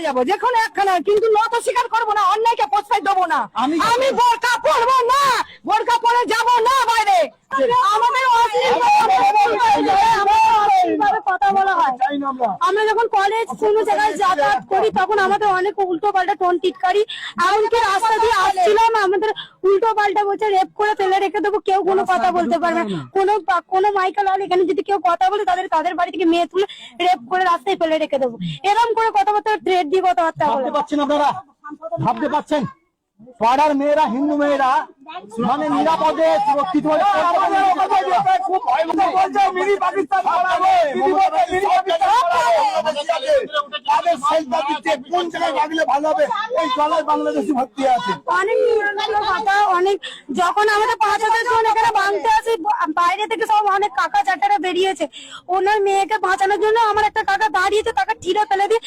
যাবো, যেখানে একখানা, কিন্তু নত স্বীকার করবো না, অন্যায়কে প্রশ্রয় দেবো না। আমি বোরকা পরবো না, বোরকা পরে যাবো না বাইরে। আমাদের কথা বলা হয়, আমরা যখন কলেজ কোনো জায়গায় যাতায়াত করি তখন আমাদের অনেক উল্টো পাল্টা টোন টিটকারি, এমনকি রাস্তা দিয়ে আসছিলাম আমাদের উল্টো পাল্টা বলছে রেপ করে ফেলে রেখে দেবো, কেউ কোনো কথা বলতে পারবে না। কোনো মাইকেল হল এখানে যদি কেউ কথা বলে তাদের বাড়ি থেকে মেয়ে তুলে রেপ করে রাস্তায় ফেলে রেখে দেবো, এরকম করে কথাবার্তা থ্রেট দিয়ে কথাবার্তা বলে। আপনারা ভাবতে পারছেন পাড়ার মেয়েরা, হিন্দু মেয়েরা মানে নিরাপদে সুরক্ষিত কোন জায়গায় ভাগলে ভালো হবে, এই জলায় বাংলাদেশি ভর্তি আছে। অনেক কথা, অনেক যখন আমাদের 5,000 জন এখানে ভাঙতে আসি, বাইরে থেকে সব অনেক কাকা চাটারা বেরিয়েছে, ওনার মেয়েকে বাঁচানোর জন্য আমার একটা কাকা দাঁড়িয়েছে, তাকে ঠিরে ফেলে দিয়ে